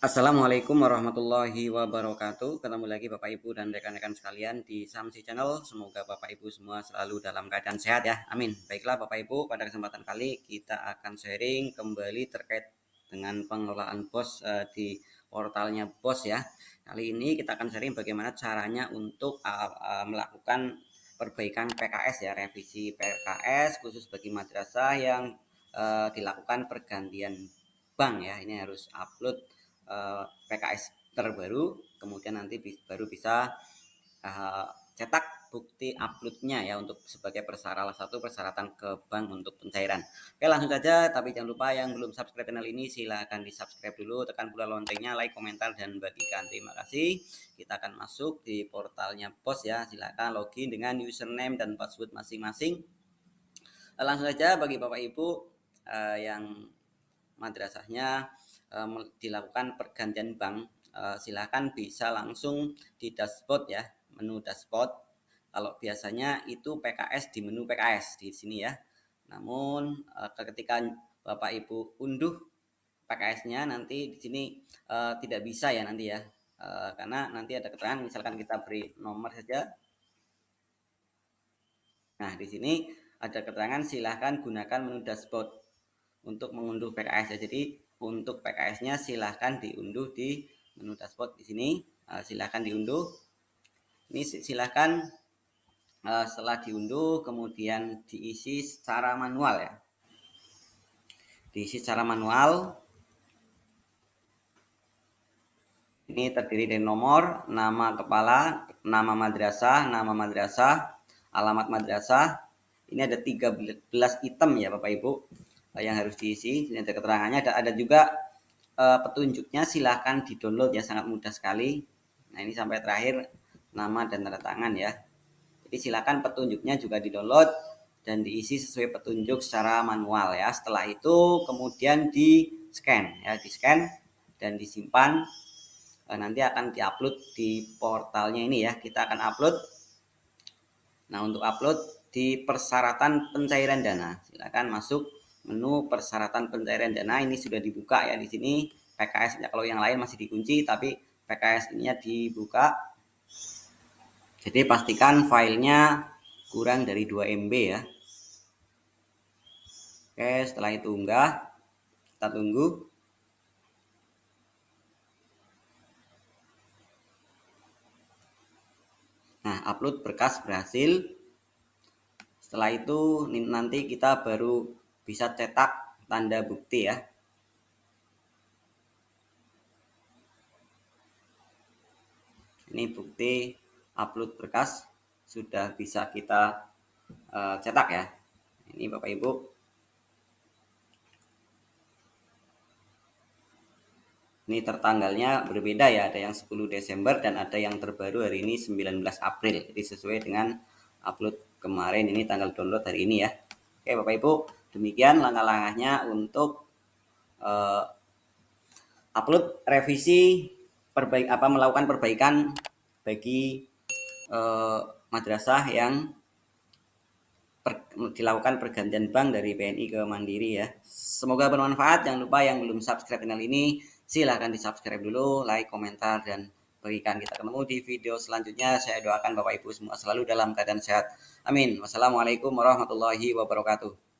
Assalamualaikum warahmatullahi wabarakatuh. Ketemu lagi Bapak Ibu dan rekan-rekan sekalian di Samsi Channel. Semoga Bapak Ibu semua selalu dalam keadaan sehat ya. Amin. Baiklah Bapak Ibu, pada kesempatan kali kita akan sharing kembali terkait dengan pengelolaan BOS di portalnya BOS ya. Kali ini kita akan sharing bagaimana caranya untuk melakukan perbaikan PKS ya, revisi PKS khusus bagi madrasah yang dilakukan pergantian bank ya. Ini harus upload PKS terbaru, kemudian nanti baru bisa cetak bukti uploadnya ya untuk sebagai salah satu persyaratan ke bank untuk pencairan. Oke, langsung saja, tapi jangan lupa yang belum subscribe channel ini silahkan di subscribe dulu, tekan pula loncengnya, like, komentar, dan bagikan. Terima kasih. Kita akan masuk di portalnya BOS ya. Silahkan login dengan username dan password masing-masing. Langsung saja bagi Bapak Ibu yang madrasahnya dilakukan pergantian bank, silakan bisa langsung di dashboard ya, menu dashboard. Kalau biasanya itu PKS di menu PKS di sini ya. Namun ketika Bapak Ibu unduh PKS-nya nanti di sini tidak bisa ya nanti ya. Karena nanti ada keterangan, misalkan kita beri nomor saja. Nah, di sini ada keterangan silahkan gunakan menu dashboard untuk mengunduh PKS ya. Jadi untuk PKS-nya silahkan diunduh di menu dashboard di sini. Silahkan diunduh. Ini silahkan setelah diunduh kemudian diisi secara manual ya. Diisi secara manual. Ini terdiri dari nomor, nama kepala, nama madrasah, alamat madrasah. Ini ada 13 item ya Bapak Ibu yang harus diisi. Ini ada keterangannya, ada juga petunjuknya, silahkan di-download ya, sangat mudah sekali. Nah, ini sampai terakhir nama dan tanda tangan ya. Jadi silakan petunjuknya juga di-download dan diisi sesuai petunjuk secara manual ya. Setelah itu kemudian di-scan ya, di-scan dan disimpan. Nanti akan diupload di portalnya ini ya. Kita akan upload. Nah, untuk upload di persyaratan pencairan dana, silakan masuk menu persyaratan pencairan dana. Ini sudah dibuka ya di sini. PKS ya, kalau yang lain masih dikunci, tapi PKS ini dibuka. Jadi pastikan filenya kurang dari 2 MB ya. Oke, setelah itu unggah, kita tunggu. Nah, upload berkas berhasil. Setelah itu nanti kita baru bisa cetak tanda bukti ya. Ini bukti upload berkas sudah bisa kita cetak ya. Ini Bapak Ibu. Ini tertanggalnya berbeda ya, ada yang 10 Desember dan ada yang terbaru hari ini 19 April. Jadi sesuai dengan upload kemarin, ini tanggal download hari ini ya. Oke Bapak Ibu, demikian langkah-langkahnya untuk upload revisi melakukan perbaikan bagi madrasah yang dilakukan pergantian bank dari BNI ke Mandiri ya. Semoga bermanfaat. Jangan lupa yang belum subscribe channel ini silahkan di subscribe dulu, like, komentar, dan bagikan. Kita ketemu di video selanjutnya. Saya doakan Bapak Ibu semua selalu dalam keadaan sehat. Amin. Wassalamualaikum warahmatullahi wabarakatuh.